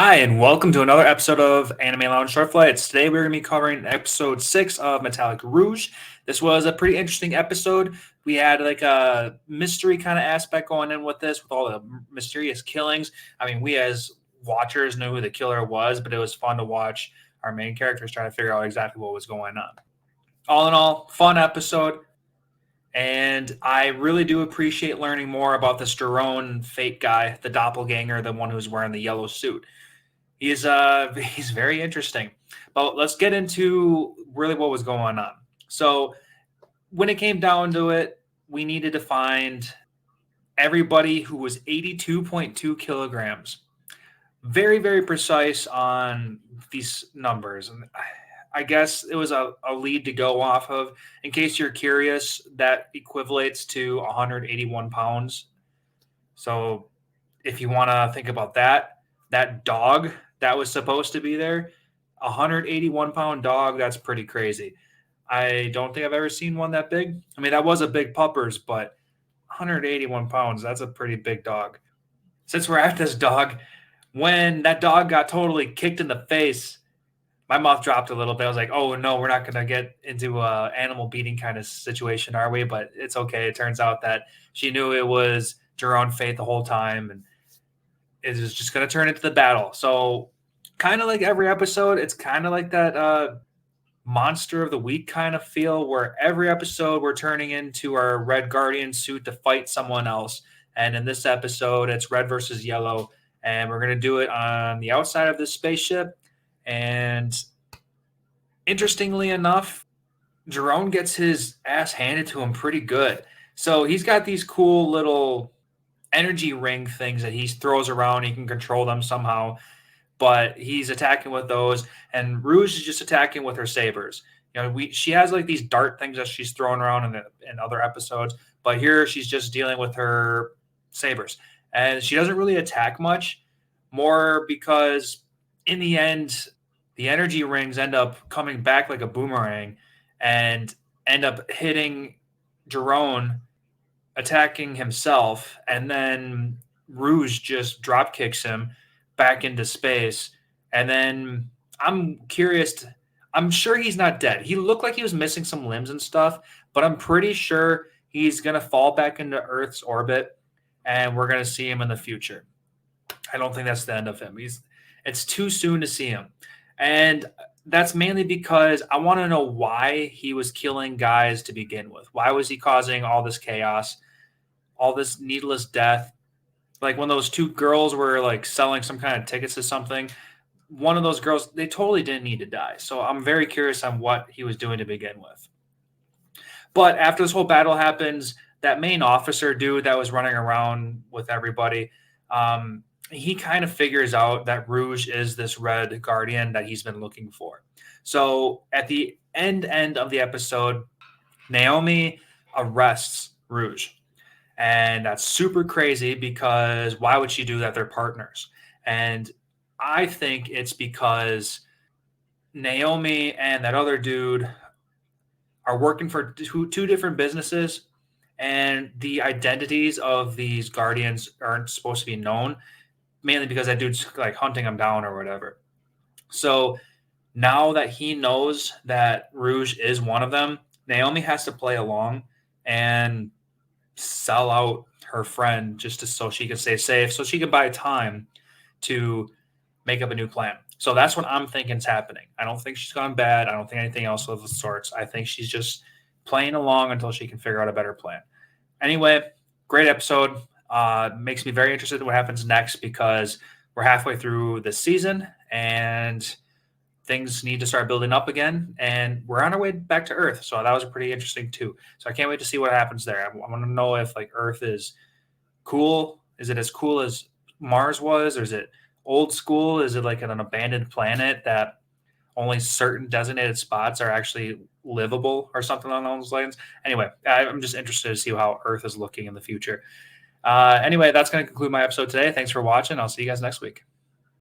Hi, and welcome to another episode of Anime Lounge Short Flights. Today we're going to be covering episode 6 of Metallic Rouge. This was a pretty interesting episode. We had like a mystery kind of aspect going in with this, with all the mysterious killings. I mean, we as watchers knew who the killer was, but it was fun to watch our main characters try to figure out exactly what was going on. All in all, fun episode. And I really do appreciate learning more about this Jerome fake guy, the doppelganger, the one who's wearing the yellow suit. He's very interesting. But let's get into really what was going on. So when it came down to it, we needed to find everybody who was 82.2 kilograms. Very, very precise on these numbers. And I guess it was a lead to go off of. In case you're curious, that equivalates to 181 pounds. So if you want to think about that, that dog that was supposed to be there, 181-pound dog, that's pretty crazy. I don't think I've ever seen one that big. I mean, that was a big puppers, but 181 pounds, that's a pretty big dog. Since we're at this dog, when that dog got totally kicked in the face, my mouth dropped a little bit. I was like, oh, no, we're not going to get into a animal beating kind of situation, are we? But it's okay. It turns out that she knew it was Jerome Fate the whole time, and it is just going to turn into the battle. So kind of like every episode, it's kind of like that monster of the week kind of feel, where every episode we're turning into our red guardian suit to fight someone else. And in this episode, it's red versus yellow. And we're going to do it on the outside of this spaceship. And interestingly enough, Jerome gets his ass handed to him pretty good. So he's got these cool little energy ring things that he throws around. He can control them somehow, but he's attacking with those, and Rouge is just attacking with her sabers. You know, she has like these dart things that she's throwing around in other episodes, but here she's just dealing with her sabers, and she doesn't really attack much, more because in the end, the energy rings end up coming back like a boomerang and end up hitting Jerome, attacking himself, and then Rouge just drop kicks him back into space. And then I'm curious. I'm sure he's not dead. He looked like he was missing some limbs and stuff, but I'm pretty sure he's going to fall back into Earth's orbit, and we're going to see him in the future. I don't think that's the end of him. It's too soon to see him. And that's mainly because I want to know why he was killing guys to begin with. Why was he causing all this chaos, all this needless death? Like when those two girls were like selling some kind of tickets to something, one of those girls, they totally didn't need to die. So I'm very curious on what he was doing to begin with. But after this whole battle happens, that main officer dude that was running around with everybody, he kind of figures out that Rouge is this red guardian that he's been looking for. So at the end of the episode, Naomi arrests Rouge. And that's super crazy because why would she do that? They're partners. And I think it's because Naomi and that other dude are working for two different businesses, and the identities of these guardians aren't supposed to be known, mainly because that dude's like hunting them down or whatever. So now that he knows that Rouge is one of them, Naomi has to play along and sell out her friend just so she can stay safe, so she can buy time to make up a new plan. So that's what I'm thinking is happening. I don't think she's gone bad. I don't think anything else of the sorts. I think she's just playing along until she can figure out a better plan. Anyway, great episode. Makes me very interested in what happens next because we're halfway through the season and things need to start building up again, and we're on our way back to Earth. So that was pretty interesting too. So I can't wait to see what happens there. I want to know if like Earth is cool. Is it as cool as Mars was, or is it old school? Is it like an abandoned planet that only certain designated spots are actually livable or something along those lines? Anyway, I'm just interested to see how Earth is looking in the future. Anyway, that's going to conclude my episode today. Thanks for watching. I'll see you guys next week.